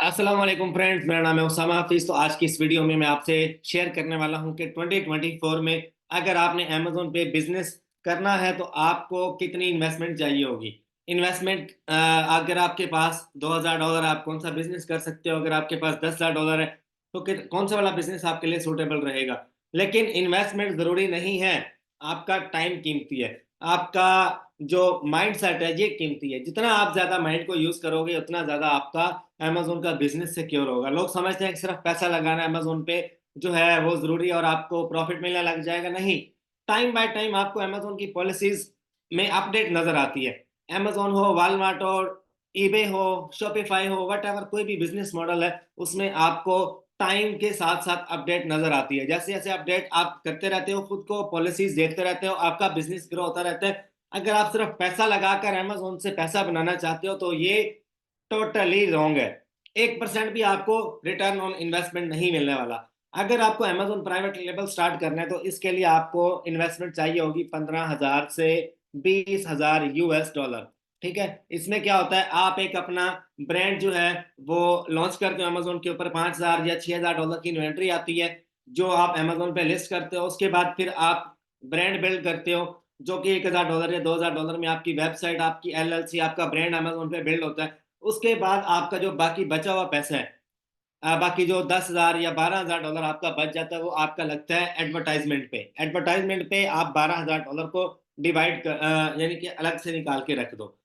अस्सलाम वालेकुम फ्रेंड्स, मेरा नाम है उसामा हाफिज। तो आज की इस वीडियो में मैं आपसे शेयर करने वाला हूं कि 2024 में अगर आपने अमेजोन पे बिजनेस करना है तो आपको कितनी इन्वेस्टमेंट चाहिए होगी। इन्वेस्टमेंट अगर आपके पास $2000, आप कौन सा बिजनेस कर सकते हो। अगर आपके पास $10,000 है तो कौन सा वाला बिजनेस आपके लिए सूटेबल रहेगा। लेकिन इन्वेस्टमेंट जरूरी नहीं है, आपका टाइम कीमती है, आपका जो माइंड सेट है ये कीमती है। जितना आप ज्यादा माइंड को यूज करोगे उतना ज्यादा आपका अमेजोन का बिजनेस सिक्योर होगा। लोग समझते हैं कि सिर्फ पैसा लगाना अमेजोन पे जो है वो जरूरी है और आपको प्रॉफिट मिलने लग जाएगा। नहीं, टाइम बाय टाइम आपको अमेजोन की पॉलिसीज में अपडेट नजर आती है। अमेजोन हो, वालमार्ट हो, ईबे हो, शॉपिफाई हो, वट एवर कोई भी बिजनेस मॉडल है उसमें आपको टाइम के साथ साथ अपडेट नजर आती है। जैसे जैसे अपडेट आप करते रहते हो, खुद को पॉलिसीज देखते रहते हो, आपका बिजनेस ग्रो होता रहता है। अगर आप सिर्फ पैसा लगाकर अमेजोन से पैसा बनाना चाहते हो तो ये टोटली रॉन्ग है। 1% भी आपको रिटर्न ऑन इन्वेस्टमेंट नहीं मिलने वाला। अगर आपको अमेजोन प्राइवेट लेबल स्टार्ट करना है तो इसके लिए आपको इन्वेस्टमेंट चाहिए होगी 15,000 से 20,000 US डॉलर। ठीक है, इसमें क्या होता है, आप एक अपना ब्रांड जो है वो लॉन्च करते हो अमेजोन के ऊपर। 5,000 या $6,000 की इन्वेंट्री आती है जो आप अमेजोन पे लिस्ट करते हो। उसके बाद फिर आप ब्रांड बिल्ड करते हो जो कि $1,000 या $2,000 में आपकी वेबसाइट, आपकी LLC, आपका ब्रांड अमेजोन पे बिल्ड होता है। उसके बाद आपका जो बाकी बचा हुआ पैसा है, बाकी जो 10,000 या $12,000 आपका बच जाता है वो आपका लगता है एडवर्टाइजमेंट पे। एडवर्टाइजमेंट पे आप $12,000 को डिवाइड कर यानी कि अलग से निकाल के रख दो।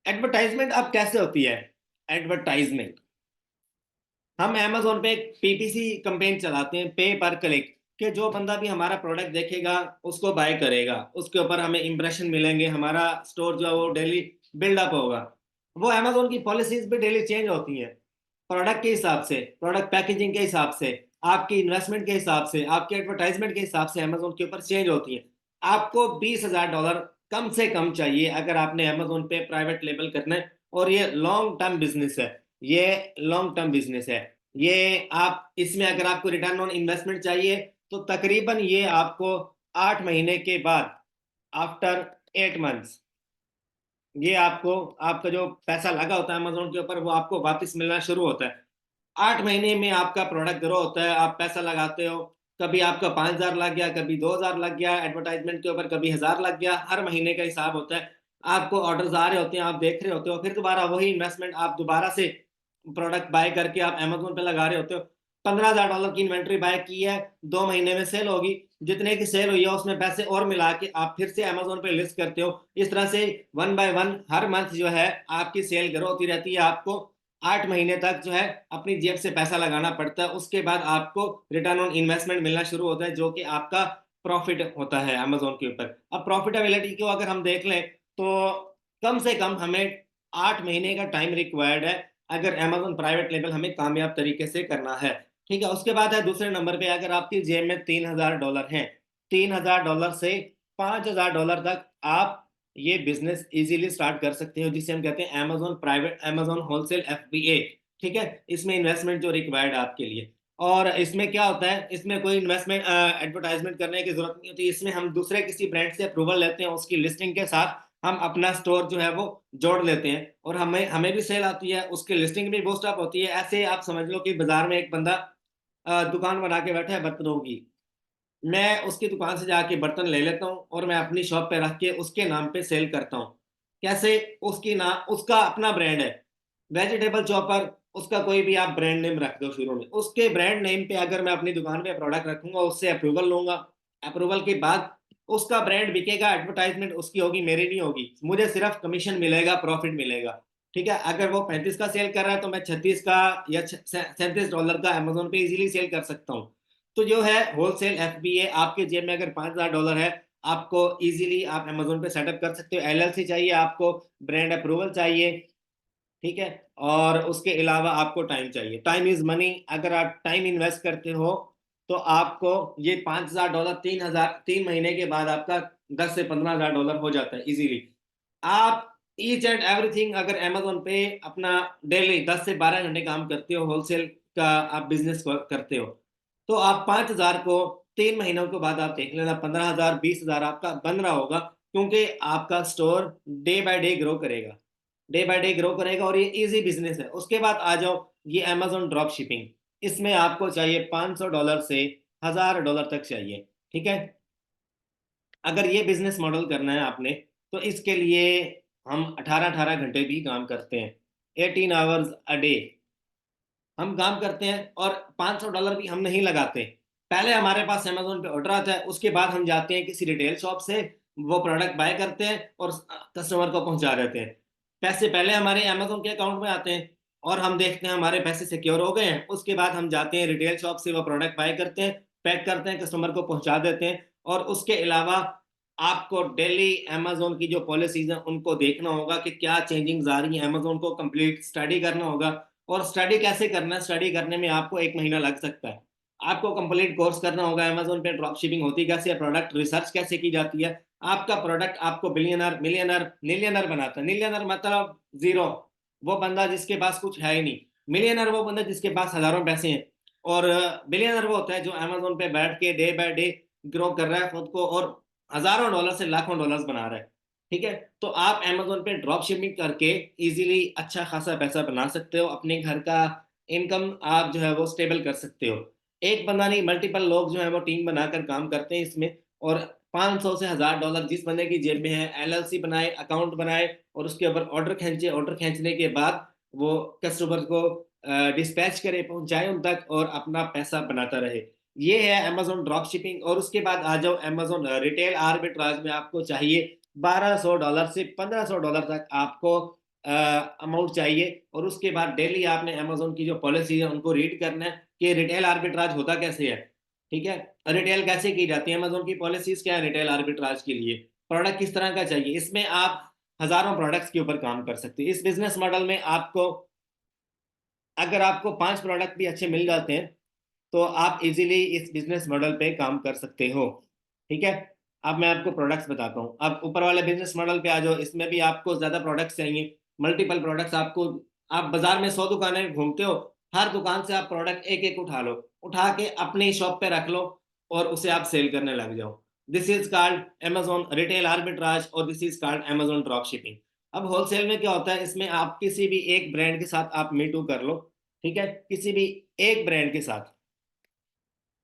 एडवर्टाइजमेंट अब कैसे होती है। एडवर्टाइजमेंट हम अमेजोन पे एक पीपीसी कैंपेन चलाते हैं, पे पर क्लिक, कि जो बंदा भी हमारा प्रोडक्ट देखेगा उसको बाय करेगा, उसके ऊपर हमें इंप्रेशन मिलेंगे, हमारा स्टोर जो है वो डेली बिल्डअप होगा। वो अमेजोन की पॉलिसीज भी डेली चेंज होती हैं, प्रोडक्ट के हिसाब से, प्रोडक्ट पैकेजिंग के हिसाब से, आपकी इन्वेस्टमेंट के हिसाब से, आपके एडवर्टाइजमेंट के हिसाब से अमेजोन के ऊपर चेंज होती है। आपको $20,000 कम से कम चाहिए अगर आपने अमेजोन पे प्राइवेट लेबल करना है। और ये लॉन्ग टर्म बिजनेस है, ये लॉन्ग टर्म बिजनेस है। ये आप इसमें अगर आपको रिटर्न ऑन इन्वेस्टमेंट चाहिए तो तकरीबन ये आपको 8 महीने के बाद, आफ्टर 8 मंथ्स, ये आपको आपका जो पैसा लगा होता है अमेजोन के ऊपर वो आपको वापस मिलना शुरू होता है। 8 महीने में आपका प्रोडक्ट ग्रो होता है, आप पैसा लगाते हो, कभी आपका 5,000 लग गया, कभी 2,000 लग गया एडवर्टाइजमेंट के ऊपर, कभी 1,000 लग गया। हर महीने का हिसाब होता है, आपको ऑर्डर्स आ रहे होते हैं, आप देख रहे होते हो, फिर दोबारा वही इन्वेस्टमेंट आप दोबारा से प्रोडक्ट बाय करके आप अमेजोन पे लगा रहे होते हो। $15,000 की इन्वेंट्री बाय की है, 2 महीने में सेल होगी, जितने की सेल हुई है उसमें पैसे और मिला के आप फिर से अमेजोन पे लिस्ट करते हो। इस तरह से one by one her month जो है आपकी सेल ग्रो होती रहती है। आपको 8 महीने तक जो है अपनी जेब से पैसा लगाना पड़ता है, उसके बाद आपको रिटर्न ऑन इन्वेस्टमेंट मिलना शुरू होता है जो कि आपका प्रॉफिट होता है अमेजोन के ऊपर। अब प्रॉफिटेबिलिटी को अगर हम देख लें तो कम से कम हमें 8 महीने का टाइम रिक्वायर्ड है अगर अमेजोन प्राइवेट लेबल हमें कामयाब तरीके से करना है। ठीक है, उसके बाद है दूसरे नंबर पे, अगर आपकी जेब में $3,000 हैं, $3,000 से $5,000 तक आप ये बिजनेस इजीली स्टार्ट कर सकते हो, जिसे हम कहते हैं Amazon private, Amazon wholesale FBA। ठीक है, इसमें इन्वेस्टमेंट जो रिक्वायर्ड है आपके लिए। और इसमें क्या होता है, इसमें कोई इन्वेस्टमेंट एडवर्टाइजमेंट करने की जरूरत नहीं होती। इसमें हम दूसरे किसी ब्रांड से अप्रूवल लेते हैं, उसकी लिस्टिंग के साथ हम अपना स्टोर जो है वो जोड़ लेते हैं और हमें हमें भी सेल आती है, उसकी लिस्टिंग भी बूस्ट अप होती है। ऐसे आप समझ लो कि बाजार में एक बंदा दुकान बना के बैठा है बर्तनों की, मैं उसकी दुकान से जाके बर्तन ले लेता हूँ और मैं अपनी शॉप पे रख के उसके नाम पे सेल करता हूँ। कैसे, उसकी ना उसका अपना ब्रांड है, वेजिटेबल चॉपर, उसका कोई भी आप ब्रांड नेम रख दो शुरू में, उसके ब्रांड नेम पे अगर मैं अपनी दुकान पे प्रोडक्ट रखूंगा, उससे अप्रूवल लूंगा, अप्रूवल के बाद उसका ब्रांड बिकेगा, एडवर्टाइजमेंट उसकी होगी, मेरी नहीं होगी, मुझे सिर्फ कमीशन मिलेगा, प्रॉफिट मिलेगा। ठीक है, अगर वो 35 का सेल कर रहा है तो मैं 36 का या $37 का अमेजोन पे इजीली सेल कर सकता हूँ। तो जो है होलसेल FBA, आपके जेब में अगर $5,000 है, आपको इजीली आप अमेजोन पे सेटअप कर सकते हो। LLC चाहिए आपको, ब्रांड अप्रूवल चाहिए। ठीक है, और उसके अलावा आपको टाइम चाहिए, टाइम इज मनी। अगर आप टाइम इन्वेस्ट करते हो तो आपको ये $5,000, 3 महीने के बाद आपका 10 से 15,000 डॉलर हो जाता है इजीली। आप ईच एंड एवरीथिंग अगर अमेजोन पे अपना डेली 10 से 12 घंटे काम करते हो, होलसेल का आप बिजनेस करते हो, तो आप 5,000 को 3 महीनों के बाद आप देख लेना 15,000, 20,000 आपका बन रहा होगा, क्योंकि आपका store day by day grow करेगा, डे बाय डे ग्रो करेगा और ये इजी बिजनेस है। उसके बाद आ जाओ, ये अमेजोन ड्रॉप शिपिंग, इसमें आपको चाहिए $500 से $1000 तक चाहिए। ठीक है, अगर ये बिजनेस मॉडल करना है आपने, तो इसके लिए हम 18-18 घंटे भी काम करते हैं, 18 आवर्स अ डे हम काम करते हैं, और $500 भी हम नहीं लगाते। पहले हमारे पास अमेजोन पे ऑर्डर आता है, उसके बाद हम जाते हैं किसी रिटेल शॉप से, वो प्रोडक्ट बाय करते हैं और कस्टमर को पहुंचा देते हैं। पैसे पहले हमारे अमेजोन के अकाउंट में आते हैं, और हम देखते हैं हमारे पैसे सिक्योर हो गए हैं। उसके बाद हम जाते हैं रिटेल शॉप से, वो प्रोडक्ट बाय करते हैं, पैक करते हैं, कस्टमर को पहुंचा देते हैं। और उसके अलावा आपको डेली अमेजोन की जो पॉलिसीज हैं उनको देखना होगा कि क्या चेंजिंग्स आ रही हैं, अमेजोन को कंप्लीट स्टडी करना होगा। और स्टडी कैसे करना है, स्टडी करने में आपको 1 महीना लग सकता है। आपको कंप्लीट कोर्स करना होगा अमेजोन पे ड्रॉप शिपिंग होती कैसे है, प्रोडक्ट रिसर्च कैसे की जाती है। आपका प्रोडक्ट आपको बिलियनर, मिलियनर, मिलियनर बनाता है। मिलियनर मतलब जीरो, वो बंदा जिसके पास कुछ है ही नहीं। मिलियनर वो बंदा जिसके पास हजारों पैसे हैं। और बिलियनर वो होता है जो अमेजोन पे बैठ के डे बाय डे ग्रो कर रहा है खुद को, और हजारों डॉलर से लाखों डॉलर्स बना रहा है। ठीक है, तो आप अमेजोन पे ड्रॉप शिपिंग करके इजीली अच्छा खासा पैसा बना सकते हो, अपने घर का इनकम आप जो है वो स्टेबल कर सकते हो। एक बंदा नहीं, मल्टीपल लोग जो है वो टीम बनाकर काम करते हैं इसमें। और 500 से $1000 जिस बंदे की जेब में है, एलएलसी बनाए, अकाउंट बनाए, और उसके ऊपर ऑर्डर खींचे, ऑर्डर खींचने के बाद वो कस्टमर को डिस्पैच करे, पहुंचाए उन तक, और अपना पैसा बनाता रहे। ये है अमेजोन ड्रॉप शिपिंग। और उसके बाद आ जाओ अमेजोन रिटेल आर्बिट्राज में, आपको चाहिए $1200 से $1500 तक आपको अमाउंट चाहिए। और उसके बाद डेली आपने अमेजोन की जो पॉलिसी है उनको रीड करना है कि रिटेल आर्बिट्राज होता कैसे है। ठीक है, रिटेल कैसे की जाती है, अमेजोन की पॉलिसीज क्या है रिटेल आर्बिट्राज के लिए, प्रोडक्ट किस तरह का चाहिए। इसमें आप हजारों प्रोडक्ट्स के ऊपर काम कर सकते हैं। इस बिजनेस मॉडल में आपको, अगर आपको 5 प्रोडक्ट भी अच्छे मिल जाते हैं, तो आप इजीली इस बिजनेस मॉडल पे काम कर सकते हो। ठीक है, अब मैं आपको प्रोडक्ट्स बताता हूँ। अब ऊपर वाले बिजनेस मॉडल पे आ जाओ, इसमें भी आपको ज्यादा प्रोडक्ट्स चाहिए, मल्टीपल प्रोडक्ट्स आपको। आप बाजार में 100 दुकानें घूमते हो, हर दुकान से आप प्रोडक्ट एक एक उठा लो, उठा के अपनी शॉप पे रख लो, और उसे आप सेल करने लग जाओ। This is called Amazon retail arbitrage, और this is called Amazon drop shipping. अब होलसेल में क्या होता है, इसमें आप किसी भी एक ब्रांड के साथ आप मी टू कर लो। ठीक है, किसी भी एक ब्रांड के साथ,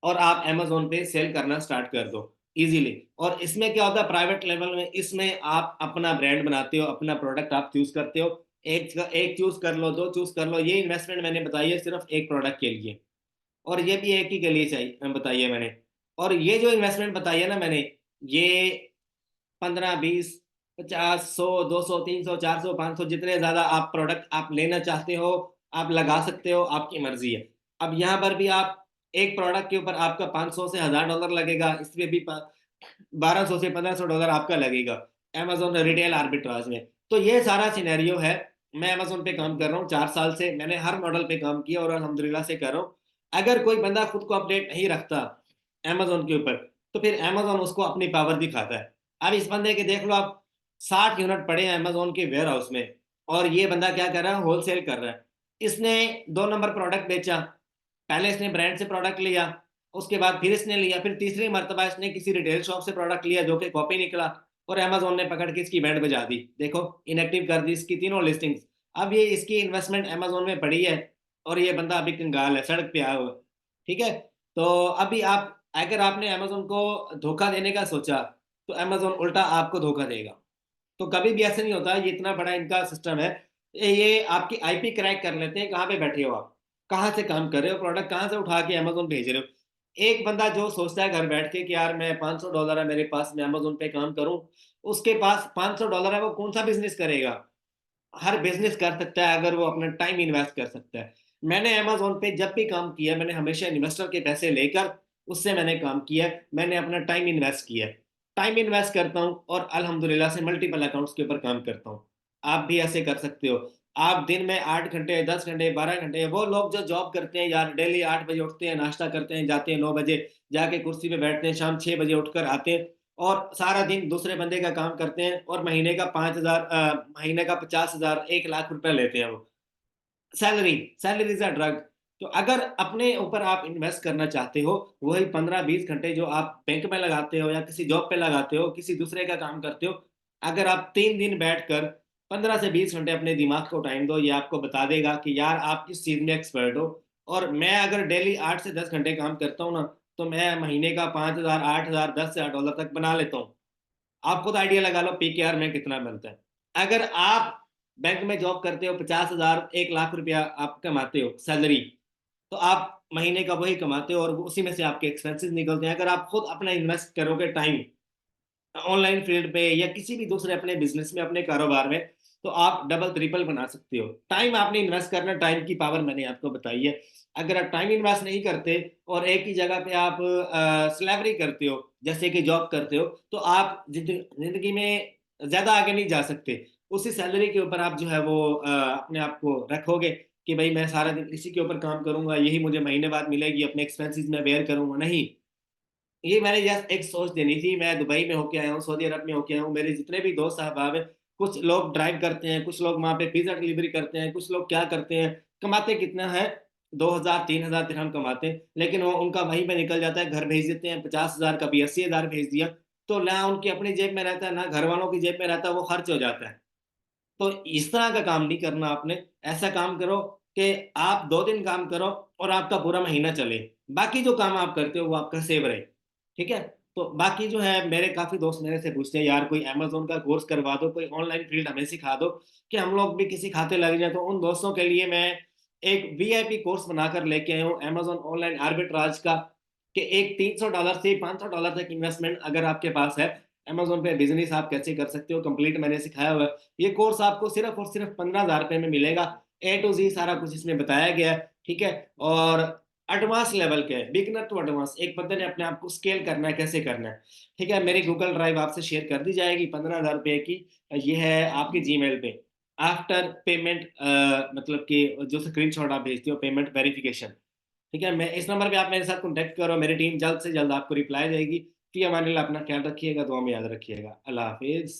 और आप अमेजोन पे सेल करना स्टार्ट कर दो इजीली। और इसमें क्या होता है, प्राइवेट लेवल में इसमें आप अपना ब्रांड बनाते हो, अपना प्रोडक्ट आप चूज करते हो। एक एक चूज कर लो, दो चूज कर लो। ये इन्वेस्टमेंट मैंने बताई है सिर्फ एक प्रोडक्ट के लिए, और ये भी एक ही के लिए चाहिए बताई है मैंने। और ये जो इन्वेस्टमेंट बताई है ना मैंने, ये 15, 20, 50, 100, 200, 300, 400, 500, जितने ज्यादा आप प्रोडक्ट आप लेना चाहते हो आप लगा सकते हो, आपकी मर्जी है। अब यहाँ पर भी आप एक प्रोडक्ट के ऊपर आपका 500 से $1000 लगेगा, इसमें भी 1200 से $1500 आपका लगेगा अमेजोन रिटेल आर्बिट्राज में। तो ये सारा सिनेरियो है। मैं अमेजोन पे काम कर रहा हूँ 4 साल से, मैंने हर मॉडल पे काम किया और अल्हम्दुलिल्लाह से कर रहा हूँ। अगर कोई बंदा खुद को अपडेट नहीं रखता अमेजोन के ऊपर, तो फिर अमेजोन उसको अपनी पावर दिखाता है। अब इस बंदे के देख लो आप, 60 यूनिट पड़े हैं अमेजोन के वेयर हाउस में, और ये बंदा क्या कर रहा है, होलसेल कर रहा है। इसने 2 नंबर प्रोडक्ट बेचा, पहले इसने ब्रांड से प्रोडक्ट लिया, उसके बाद फिर इसने लिया, फिर तीसरी मर्तबा इसने किसी रिटेल शॉप से प्रोडक्ट लिया जो कि कॉपी निकला, और अमेजोन ने पकड़ के इसकी बैंड बजा दी, देखो इनएक्टिव कर दी इसकी तीनों लिस्टिंग्स। अब ये इसकी इन्वेस्टमेंट अमेजोन में पड़ी है, और ये बंदा अभी कंगाल है, सड़क पे आया हुआ है। ठीक है, तो अभी आप, अगर आपने अमेजोन को धोखा देने का सोचा, तो अमेजोन उल्टा आपको धोखा देगा। तो कभी भी ऐसा नहीं होता, ये इतना बड़ा इनका सिस्टम है। ये आपकी आईपी क्रैक कर लेते हैं, कहाँ पे बैठे हो आप, कहाँ से काम कर रहे हो, प्रोडक्ट कहाँ से उठा के अमेजोन भेज रहे हो। एक बंदा जो सोचता है घर बैठ के कि यार मैं $500 है मेरे पास, मैं अमेजोन पे काम करूं, उसके पास $500 है, वो कौन सा बिजनेस करेगा। हर बिजनेस कर सकता है अगर वो अपना टाइम इन्वेस्ट कर सकता है। मैंने अमेजोन पे जब भी काम किया, मैंने हमेशा इन्वेस्टर के पैसे लेकर उससे मैंने काम किया है। मैंने अपना टाइम इन्वेस्ट किया है, टाइम इन्वेस्ट करता हूँ, और अल्हम्दुलिल्लाह से मल्टीपल अकाउंट्स के ऊपर काम करता हूँ। आप भी ऐसे कर सकते हो। आप दिन में 8 घंटे, 10 घंटे, 12 घंटे, वो लोग जो जॉब करते हैं यार, डेली 8 बजे उठते हैं, नाश्ता करते हैं, जाते हैं 9 बजे, जाके कुर्सी पे बैठते हैं, शाम 6 बजे उठकर आते हैं, और सारा दिन दूसरे बंदे का काम करते हैं, और महीने का 5000, महीने का 50,000, 1 लाख रुपए लेते हैं वो salary. Salary is a drug. तो अगर अपने ऊपर आप इन्वेस्ट करना चाहते हो, वही 15-20 घंटे जो आप बैंक में लगाते हो या किसी जॉब पे लगाते हो, किसी दूसरे का काम करते हो, अगर आप 3 दिन बैठकर 15 से 20 घंटे अपने दिमाग को टाइम दो, ये आपको बता देगा कि यार आप किस चीज़ में एक्सपर्ट हो। और मैं अगर डेली 8 से 10 घंटे काम करता हूँ ना, तो मैं महीने का 5,000, 8,000, 10,000 डॉलर तक बना लेता हूँ। आप खुद आइडिया लगा लो पीकेआर में कितना बनता है। अगर आप बैंक में जॉब करते हो, 50,000, 1 लाख रुपया आप कमाते हो सैलरी, तो आप महीने का वही कमाते हो और उसी में से आपके एक्सपेंसेस निकलते हैं। अगर आप खुद अपना इन्वेस्ट करोगे टाइम ऑनलाइन फील्ड पे या किसी भी दूसरे अपने बिजनेस में, अपने कारोबार में, तो आप डबल ट्रिपल बना सकते हो। टाइम आपने इन्वेस्ट करना, टाइम की पावर मैंने आपको बताई है। अगर आप टाइम इन्वेस्ट नहीं करते और एक ही जगह पे आप स्लैवरी करते हो, जैसे कि जॉब करते हो, तो आप जिंदगी में ज्यादा आगे नहीं जा सकते। उसी सैलरी के ऊपर आप जो है वो अपने आप को रखोगे कि भाई मैं सारा दिन इसी के ऊपर काम करूंगा, यही मुझे महीने बाद मिलेगी, अपने एक्सपेंसेस में बेयर करूंगा, नहीं। ये मैंने जस्ट एक सोच देनी थी। मैं दुबई में होके आया हूँ, सऊदी अरब में होके आया हूँ, मेरे जितने भी दोस्त अहबाब हैं, कुछ लोग ड्राइव करते हैं, कुछ लोग वहाँ पे पिज्जा डिलीवरी करते हैं, कुछ लोग क्या करते हैं, कमाते कितना है, 2,000 3,000 दिरहम कमाते हैं, लेकिन वो उनका वहीं पे निकल जाता है, घर भेज देते हैं 50,000, कभी 80,000 भेज दिया, तो ना उनकी अपनी जेब में रहता है, ना घर वालों की जेब में रहता है, वो खर्च हो जाता है। तो इस तरह का काम नहीं करना आपने। ऐसा काम करो कि आप 2 दिन काम करो और आपका पूरा महीना चले, बाकी जो काम आप करते हो वो आपका सेव रहे। ठीक है। तो बाकी जो है, मेरे काफी दोस्त मेरे से पूछते हैं यार कोई अमेजोन का कोर्स करवा दो, कोई ऑनलाइन फील्ड हमें सिखा दो कि हम लोग भी किसी खाते लग जाए। तो उन दोस्तों के लिए मैं एक वीआईपी कोर्स बनाकर लेके आया हूँ अमेजोन ऑनलाइन आर्बिट्राज का, कि एक $300 से $500 तक इन्वेस्टमेंट अगर आपके पास है, अमेजोन पे बिजनेस आप कैसे कर सकते हो, कंप्लीट मैंने सिखाया हुआ है। ये कोर्स आपको सिर्फ और सिर्फ 15,000 रुपए में मिलेगा। ए टू जी सारा कुछ इसमें बताया गया है। ठीक है। और एडवांस लेवल के, बिगनर टू एडवांस, एक बंदे ने अपने आप को स्केल करना है, कैसे करना है। ठीक है। मेरी गूगल ड्राइव आपसे शेयर कर दी जाएगी 15,000 रुपए की। ये है आपकी जीमेल पे। आफ्टर पेमेंट, मतलब कि जो स्क्रीनशॉट आप भेजते हो, पेमेंट वेरिफिकेशन। ठीक है। मैं इस नंबर पे आप मेरे साथ कॉन्टैक्ट करो, मेरी टीम जल्द से जल्द आपको रिप्लाई देगी। फिर हमारे लिए अपना ख्याल रखिएगा, दुआ में याद रखिएगा। अल्लाह हाफिज।